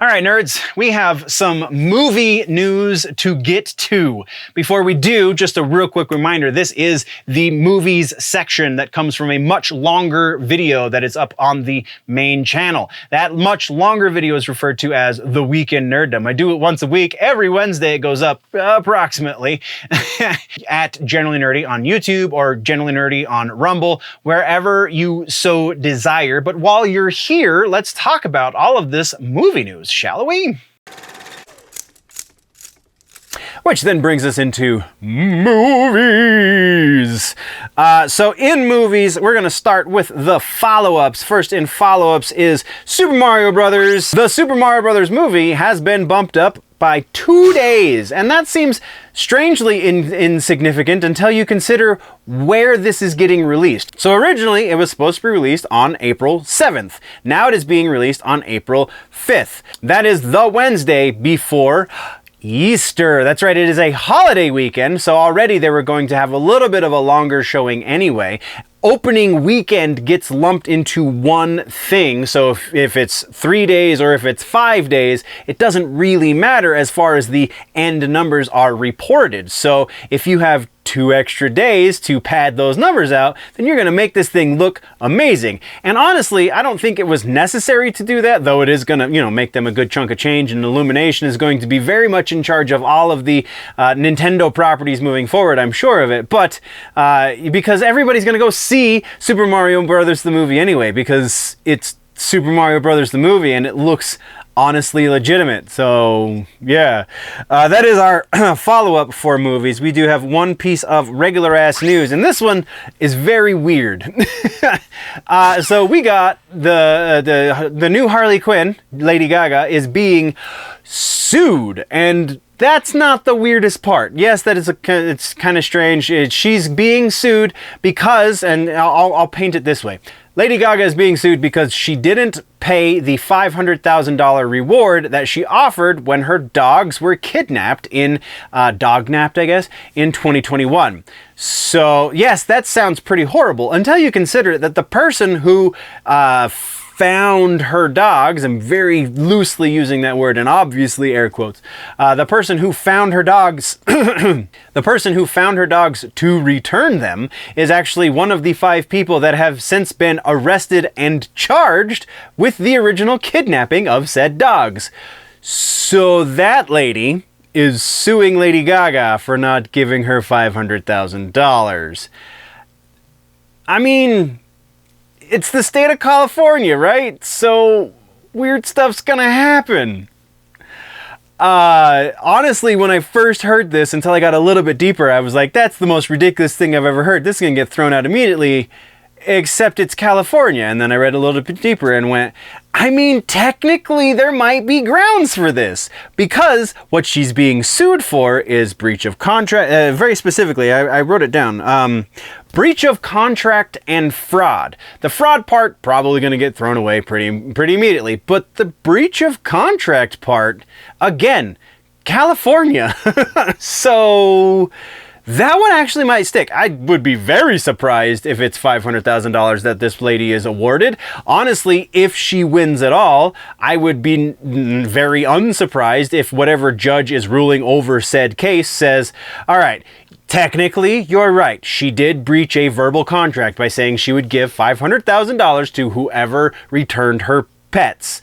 All right, nerds, we have some movie news to get to. Before we do, just a real quick reminder, this is the movies section that comes from a much longer video that is up on the main channel. That much longer video is referred to as The Weekend Nerddom. I do it once a week. Every Wednesday it goes up approximately at Generally Nerdy on YouTube or Generally Nerdy on Rumble, wherever you so desire. But while you're here, let's talk about all of this movie news, shall we? Which then brings us into movies. So in movies, we're going to start with the follow-ups. First in follow-ups is Super Mario Brothers. The Super Mario Brothers movie has been bumped up by 2 days, and that seems strangely insignificant until you consider where this is getting released. So originally it was supposed to be released on April 7th. Now it is being released on April 5th. That is the Wednesday before Easter. That's right, it is a holiday weekend, so already they were going to have a little bit of a longer showing anyway. Opening weekend gets lumped into one thing, so if it's 3 days or if it's 5 days, it doesn't really matter as far as the end numbers are reported. So if you have 2 extra days to pad those numbers out, then you're going to make this thing look amazing. And honestly, I don't think it was necessary to do that, though it is going to, make them a good chunk of change, and Illumination is going to be very much in charge of all of the Nintendo properties moving forward, I'm sure of it. But because everybody's going to go see Super Mario Brothers the movie anyway, because it's Super Mario Brothers the movie and it looks honestly legitimate. So yeah, that is our follow-up for movies. We do have one piece of regular ass news, and this one is very weird. So we got the new Harley Quinn, Lady Gaga, is being sued, and that's not the weirdest part. Yes, that is it's kind of strange. She's being sued because, and I'll paint it this way. Lady Gaga is being sued because she didn't pay the $500,000 reward that she offered when her dogs were kidnapped dognapped, I guess, in 2021. So yes, that sounds pretty horrible until you consider that the person who found her dogs, I'm very loosely using that word and obviously air quotes, the person who found her dogs to return them is actually one of the 5 people that have since been arrested and charged with the original kidnapping of said dogs. So that lady is suing Lady Gaga for not giving her $500,000. I mean, it's the state of California, right? So weird stuff's gonna happen. Honestly, when I first heard this, until I got a little bit deeper, I was like, that's the most ridiculous thing I've ever heard. This is gonna get thrown out immediately, except it's California. And then I read a little bit deeper and went, I mean, technically there might be grounds for this, because what she's being sued for is breach of contract. Very specifically, I wrote it down. Breach of contract and fraud. The fraud part probably going to get thrown away pretty immediately, but the breach of contract part, again, California. So that one actually might stick. I would be very surprised if it's $500,000 that this lady is awarded. Honestly, if she wins at all, I would be very unsurprised if whatever judge is ruling over said case says, all right, technically, you're right. She did breach a verbal contract by saying she would give $500,000 to whoever returned her pets.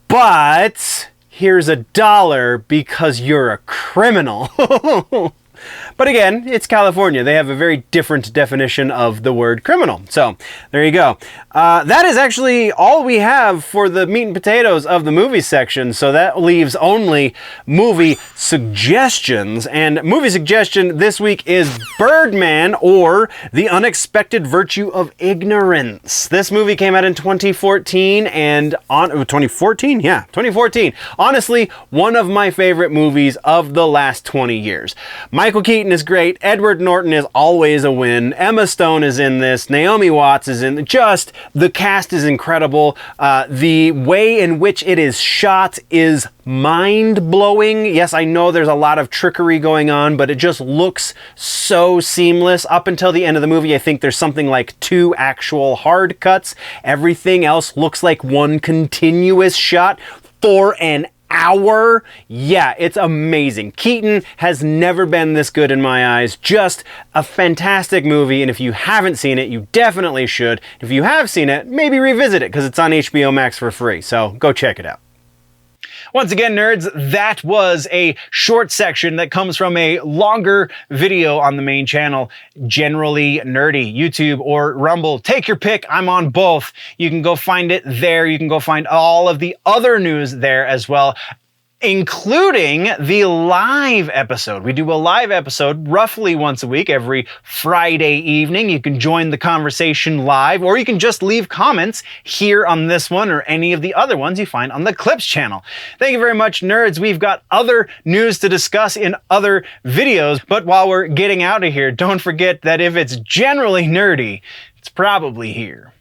But here's $1 because you're a criminal. But again, it's California. They have a very different definition of the word criminal. So there you go. That is actually all we have for the meat and potatoes of the movie section. So that leaves only movie suggestions. And movie suggestion this week is Birdman, or The Unexpected Virtue of Ignorance. This movie came out in 2014 and 2014? Yeah, 2014. Honestly, one of my favorite movies of the last 20 years. Michael Keaton is great. Edward Norton is always a win. Emma Stone is in this. Naomi Watts is in. Just, the cast is incredible. The way in which it is shot is mind-blowing. Yes, I know there's a lot of trickery going on, but it just looks so seamless. Up until the end of the movie, I think there's something like 2 actual hard cuts. Everything else looks like one continuous shot. for an hour. Yeah, it's amazing. Keaton has never been this good in my eyes. Just a fantastic movie, and if you haven't seen it, you definitely should. If you have seen it, maybe revisit it because it's on HBO Max for free, so go check it out. Once again, nerds, that was a short section that comes from a longer video on the main channel, Generally Nerdy, YouTube or Rumble. Take your pick. I'm on both. You can go find it there. You can go find all of the other news there as well, including the live episode. We do a live episode roughly once a week, every Friday evening. You can join the conversation live, or you can just leave comments here on this one or any of the other ones you find on the Clips channel. Thank you very much, nerds. We've got other news to discuss in other videos, but while we're getting out of here, don't forget that if it's generally nerdy, it's probably here.